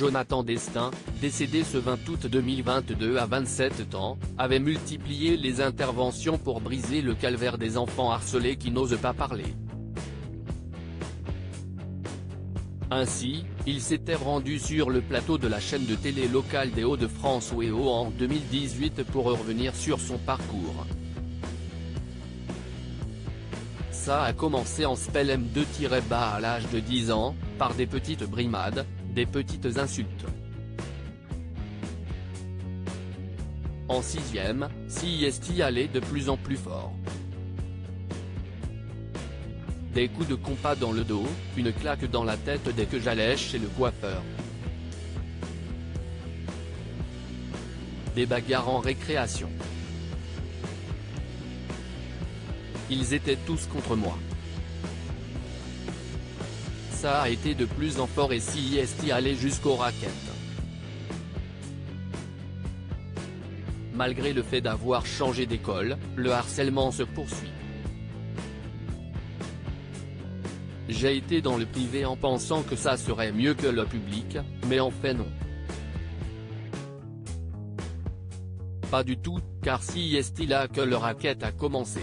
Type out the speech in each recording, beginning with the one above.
Jonathan Destin, décédé ce 20 août 2022 à 27 ans, avait multiplié les interventions pour briser le calvaire des enfants harcelés qui n'osent pas parler. Ainsi, il s'était rendu sur le plateau de la chaîne de télé locale des Hauts-de-France WEO en 2018 pour revenir sur son parcours. Ça a commencé en spell M2-bas à l'âge de 10 ans, par des petites brimades, des petites insultes. En 6e, CIST allait de plus en plus fort. Des coups de compas dans le dos, une claque dans la tête dès que j'allais chez le coiffeur. Des bagarres en récréation. Ils étaient tous contre moi. Ça a été de plus en fort et CIST allait jusqu'aux raquettes. Malgré le fait d'avoir changé d'école, le harcèlement se poursuit. J'ai été dans le privé en pensant que ça serait mieux que le public, mais en fait non. Pas du tout, car CIST là que le racket a commencé.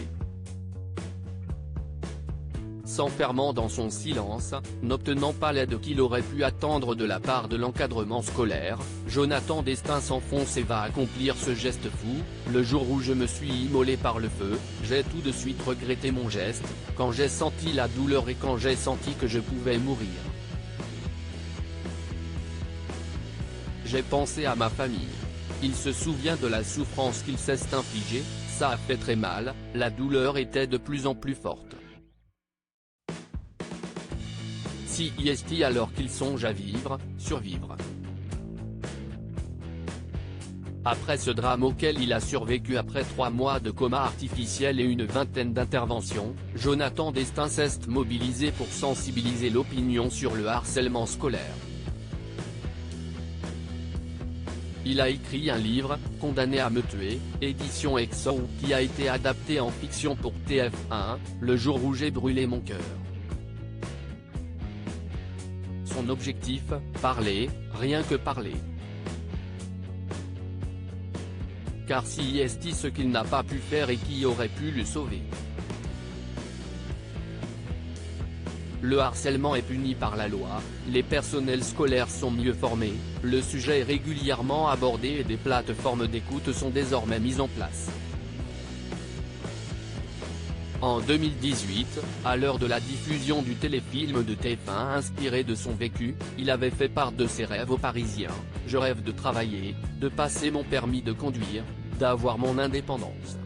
S'enfermant dans son silence, n'obtenant pas l'aide qu'il aurait pu attendre de la part de l'encadrement scolaire, Jonathan Destin s'enfonce et va accomplir ce geste fou. Le jour où je me suis immolé par le feu, j'ai tout de suite regretté mon geste, quand j'ai senti la douleur et quand j'ai senti que je pouvais mourir. J'ai pensé à ma famille. Il se souvient de la souffrance qu'il s'est infligée, ça a fait très mal, la douleur était de plus en plus forte. CIST alors qu'il songe à vivre, survivre. Après ce drame auquel il a survécu après 3 mois de coma artificiel et une vingtaine d'interventions, Jonathan Destin s'est mobilisé pour sensibiliser l'opinion sur le harcèlement scolaire. Il a écrit un livre, Condamné à me tuer, édition EXO, qui a été adapté en fiction pour TF1, Le jour où j'ai brûlé mon cœur. Son objectif, parler, rien que parler. Car CIST ce qu'il n'a pas pu faire et qui aurait pu le sauver. Le harcèlement est puni par la loi, les personnels scolaires sont mieux formés, le sujet est régulièrement abordé et des plateformes d'écoute sont désormais mises en place. En 2018, à l'heure de la diffusion du téléfilm de TF1 inspiré de son vécu, il avait fait part de ses rêves aux Parisiens. Je rêve de travailler, de passer mon permis de conduire, d'avoir mon indépendance.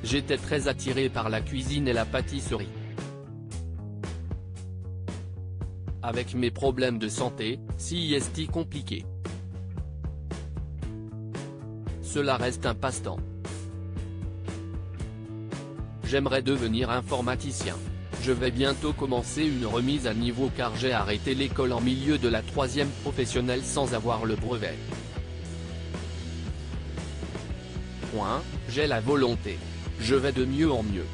J'étais très attiré par la cuisine et la pâtisserie. Avec mes problèmes de santé, CIST compliqué. Cela reste un passe-temps. J'aimerais devenir informaticien. Je vais bientôt commencer une remise à niveau car j'ai arrêté l'école en milieu de la 3e professionnelle sans avoir le brevet. J'ai la volonté. Je vais de mieux en mieux.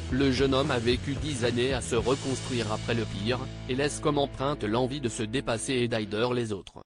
Le jeune homme a vécu 10 années à se reconstruire après le pire, et laisse comme empreinte l'envie de se dépasser et d'aider les autres.